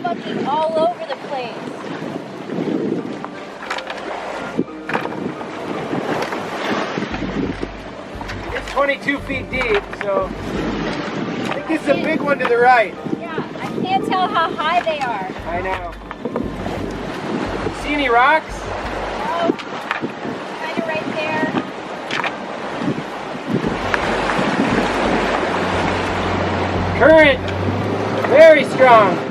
fucking all over the place. It's 22 feet deep, so I think it's a big one to the right. Yeah, I can't tell how high they are. I know. See any rocks? No, kind of right there. Current, very strong.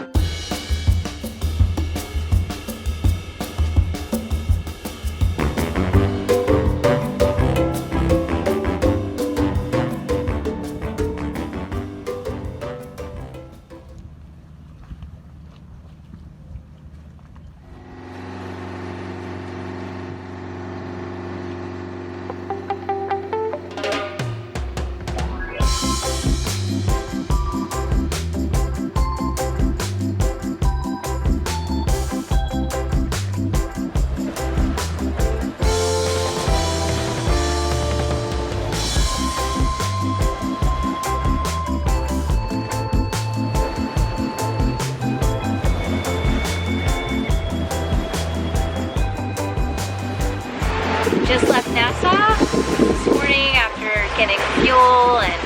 Just left Nassau this morning after getting fuel and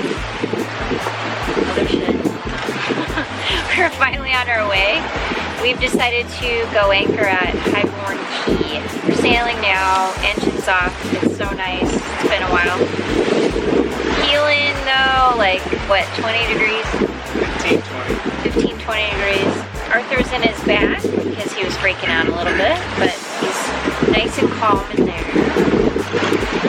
other shit. We're finally on our way. We've decided to go anchor at Highbourne Cay. We're sailing now, engines off. It's so nice. It's been a while. Keeling though, like what, 20 degrees? 15, 20 degrees. Arthur's in his back because he was freaking out a little bit, but he's nice and calm in there.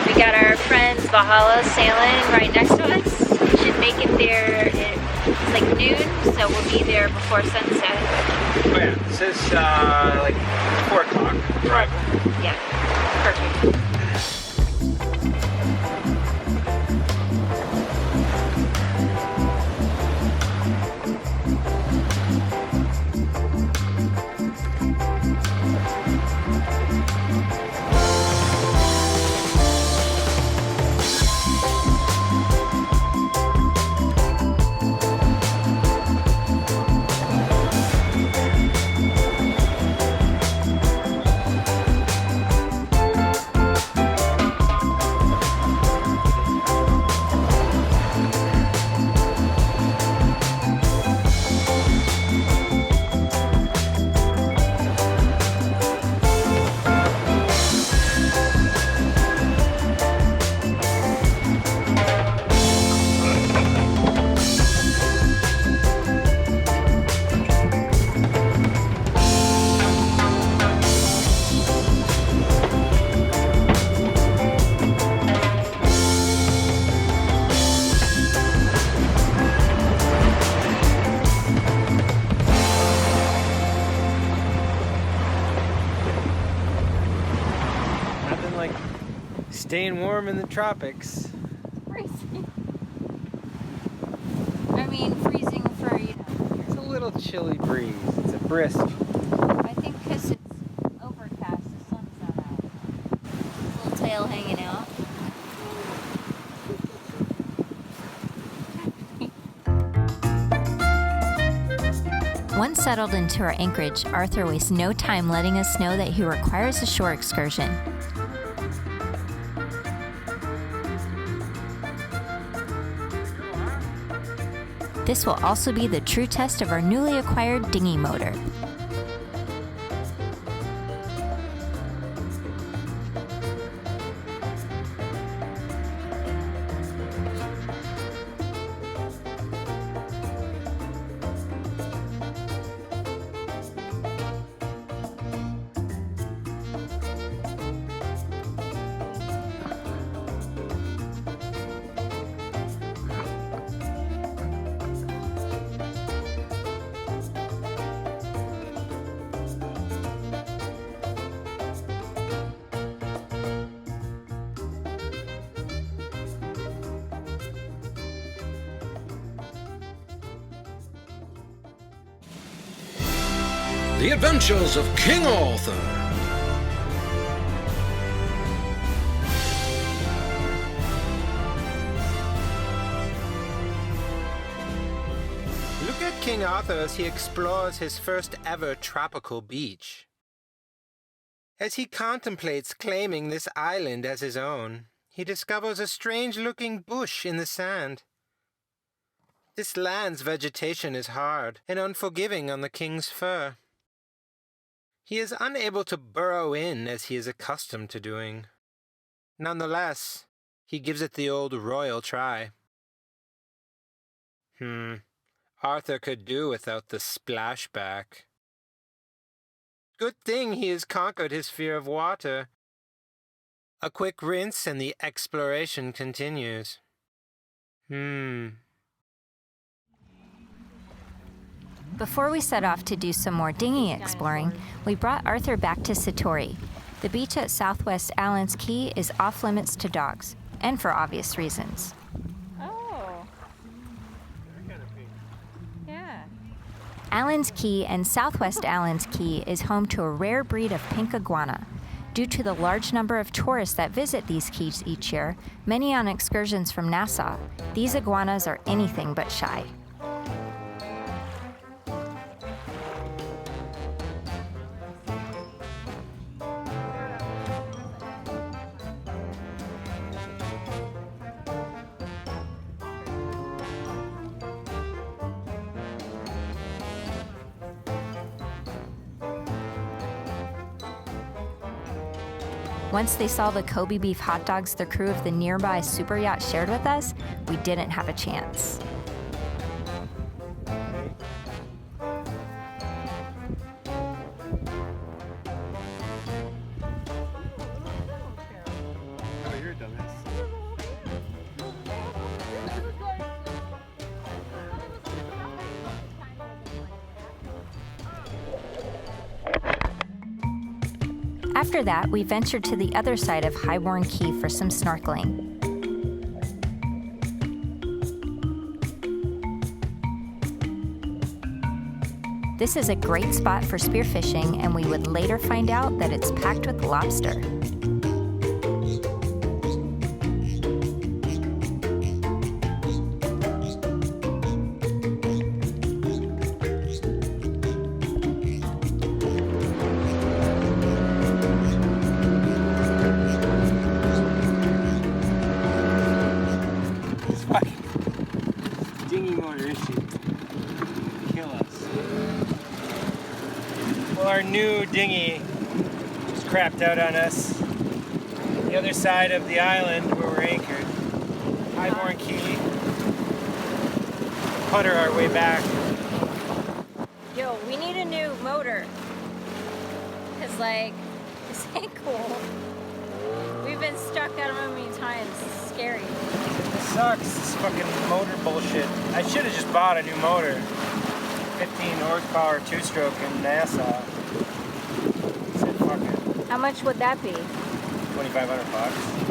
We got our friends Valhalla sailing right next to us. We should make it there. It's like noon, so we'll be there before sunset. Oh yeah, it says like 4 o'clock. Right. Yeah, perfect. Staying warm in the tropics. Freezing. I mean, freezing for, you know. It's a little chilly breeze. It's a brisk. I think because it's overcast, the sun's not out. Little tail hanging out. Once settled into our anchorage, Arthur wastes no time letting us know that he requires a shore excursion. This will also be the true test of our newly acquired dinghy motor. The Adventures of King Arthur. Look at King King Arthur as he explores his first ever tropical beach. As he contemplates claiming this island as his own, he discovers a strange-looking bush in the sand. This land's vegetation is hard and unforgiving on the king's fur. He is unable to burrow in as he is accustomed to doing. Nonetheless, he gives it the old royal try. Arthur could do without the splashback. Good thing he has conquered his fear of water. A quick rinse and the exploration continues. Before we set off to do some more dinghy exploring, we brought Arthur back to Satori. The beach at Southwest Allen's Cay is off limits to dogs, and for obvious reasons. Oh. Yeah. Allen's Cay and Southwest Allen's Cay is home to a rare breed of pink iguana. Due to the large number of tourists that visit these cays each year, many on excursions from Nassau, these iguanas are anything but shy. Once they saw the Kobe beef hot dogs the crew of the nearby super yacht shared with us, we didn't have a chance. Oh, you're a dumbass. After that, we ventured to the other side of Highbourne Cay for some snorkeling. This is a great spot for spearfishing, and we would later find out that it's packed with lobster. Dinghy motor issue. Kill us. Well, our new dinghy just crapped out on us. The other side of the island where we're anchored. Highbourne Cay. Putter our way back. Yo, we need a new motor. Cause like, this ain't cool. We've been stuck I don't know how many times. It's scary. This sucks. This fucking motor bullshit. I should have just bought a new motor. 15 horsepower two-stroke in Nassau. Said fuck it. How much would that be? $2,500.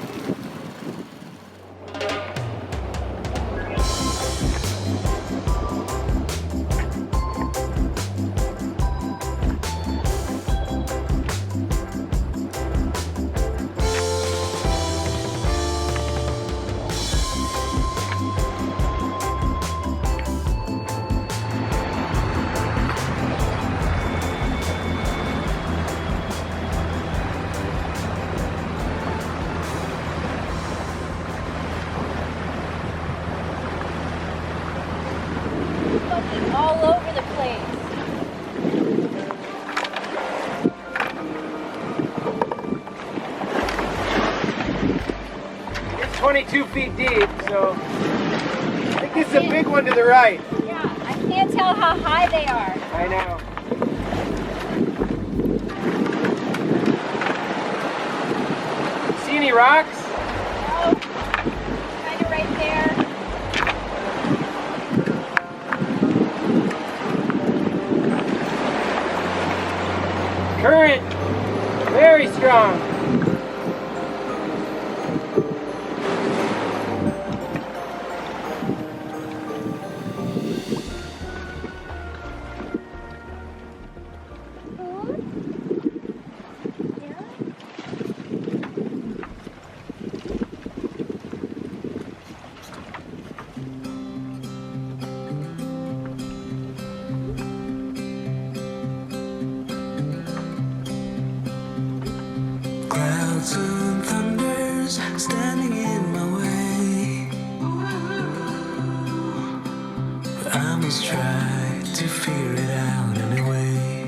All over the place. It's 22 feet deep, so I think it's a big one to the right. Yeah, I can't tell how high they are. I know. See any rocks? No, kind of right there. Current, very strong. mountain thunders standing in my way. But I must try to figure it out anyway.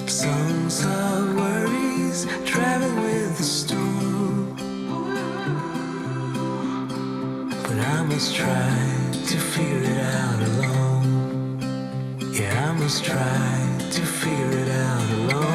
Songs of worries traveling with the storm. But I must try to figure it out alone. Yeah, I must try to figure it out alone.